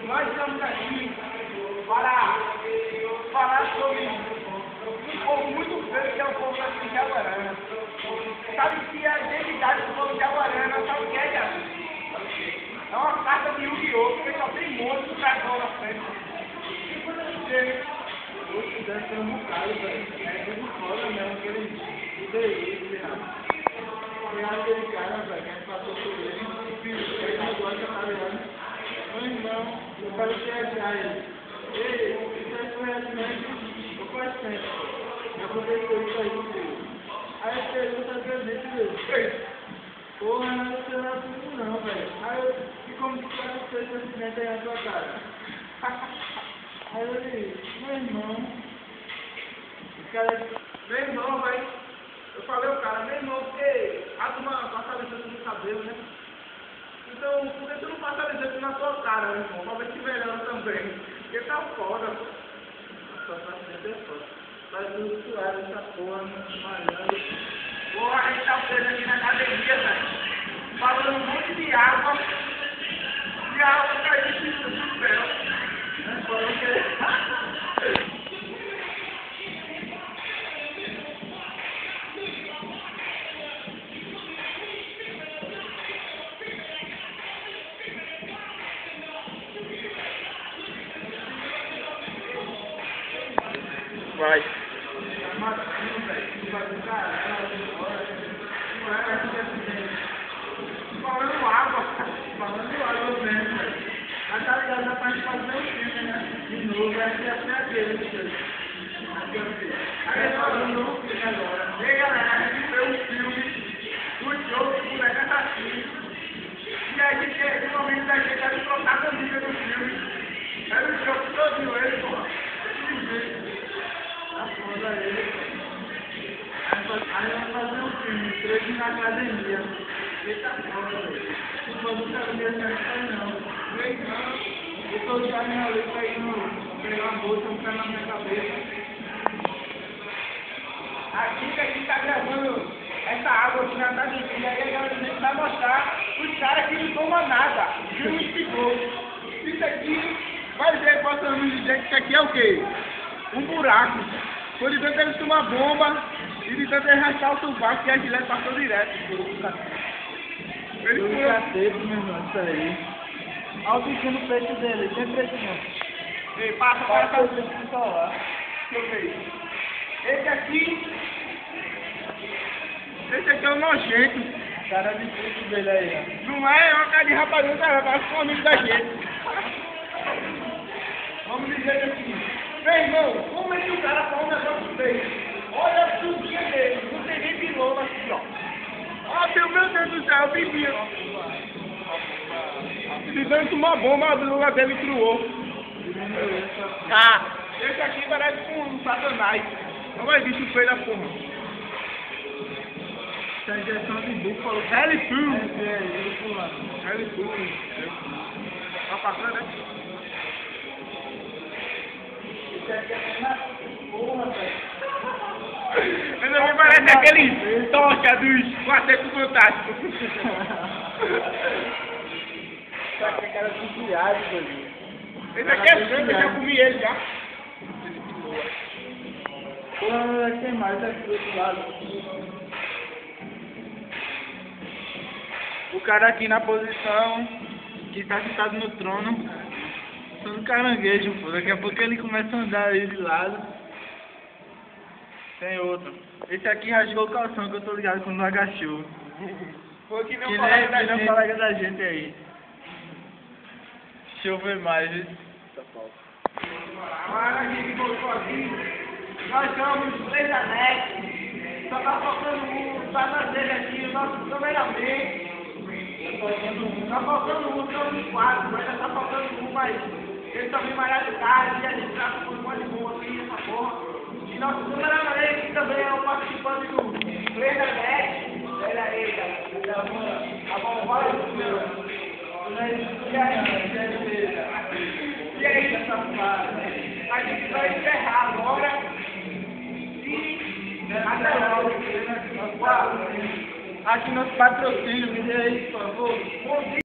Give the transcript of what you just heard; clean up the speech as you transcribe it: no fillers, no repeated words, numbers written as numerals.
Nós estamos aqui para falar sobre um povo muito grande que é o povo de Jaguarana. Sabe que a identidade do povo de Jaguarana sabe o que é, Jaguarana? É uma carta de Yu-Gi-Oh! Porque só tem monstro de dragão na frente. Hoje deve ter um bocado, velho. É tudo foda mesmo, aquele delírio, rapaz. E aquele cara, velho, que passou por ele, ele não gosta, tá ligado? Meu irmão, eu quero te ajudar ele. Ei, você conhece eu faço tempo. Aconteceu isso aí comigo. Aí eu pergunto a presente dele. Porra, não é seu assunto não, velho. Aí eu, e como que tá com esse sentimento aí na sua cara? Aí eu disse, meu irmão, o cara, Meu irmão, velho. Eu falei o cara, meu irmão, porque a turma passa alisante no cabelo, né? Então, por que tu não passa alisante na sua cara, meu irmão? Pra ver se melhora também. Porque tá foda, pô. nossa, tá sempre foda. Vai tudo suado essa porra, malhando. Porra, a gente tá preso aqui na academia, velho. Falando um monte de água. E a água caiu do céu. Falou que vai. Matinho, velho, vai do caralho, não é assim. Falando água, cara. Falando água mesmo, velho. Mas tá ligado, dá pra gente fazer um filme, né? De novo, vai ser até aquele, filho. Aí falando um novo filme agora. E aí, galera, a gente vê um filme do jogo do boneco assassino. E a gente é o momento da gente era o protagonista do filme. Era o jogo todinho, ele, porra. Tá foda ele, pô. Aí vai fazer um filme, 13 na academia. Eita foda, velho. Se for do caminho, não sai não. Eu tô já minha letra aí no. Pegar uma bolsa, um pé na minha cabeça. Aqui que a gente tá gravando essa água aqui na academia. E aí agora a gente vai mostrar os caras que não tomam nada. Que não explicou. Isso aqui, vai dizer, posso me dizer que isso aqui é o quê? Um buraco. Por enquanto eles tomam bomba e de tanto ele arrastar o sovaco que a gilete passou direto. Ele Eu foi. já teve, meu irmão, isso aí. Olha o bicho no peito dele, tem preto não. Ei, passa, Passa passa. o bicho no celular. Deixa eu ver. Esse aqui é o nojento. Cara de peito dele aí, Não é uma cara de rapariga, cara, parece um amigo da gente. Vamos dizer aqui. Meu irmão, como é que o cara fala um negócio desse? Olha a subinha dele, não tem nem pilona aqui, ó. Ó, meu Deus do céu, bebia. Precisando tomar bomba, a lula dele truou. ó. Ah, esse aqui parece um satanás. Não vai bicho feio da porra. Essa injeção de búfalo. Heli Poo. É ele pulando. Heli Poo. Tá passando, né? Isso aqui é na porra, velho. Ainda me parece aquele tocha dos Quarteto Fantástico. Isso aqui é cara de viagem, velho. Esse aqui é sangue, eu já comi ele já. Porra, tem mais aqui do outro lado. O cara aqui na posição que tá sentado no trono, sendo caranguejo, pô. Daqui a pouco ele começa a andar aí de lado. Tem outro. Esse aqui rasgou o calção, que eu tô ligado quando agachou. Foi que Que nem nem o colega da que nem o gente. colega da gente aí. Deixa eu ver mais, viu? Agora a gente voltou aqui. Nós somos 3 anéis. Só tá faltando um, tá na dele aqui, o nosso cameraman. Tá faltando um, somos 4, mas já tá faltando um, mas ele também vai lá de tarde e a gente trata por um monte de boa aqui, essa porra. E nosso cameraman que também é um participante do 3 anéis. Olha aí, cara. Tá bom, bora do meu. E aí, essa parte? A gente vai encerrar agora e até logo. Aqui nos patrocínios, me dê aí, por favor.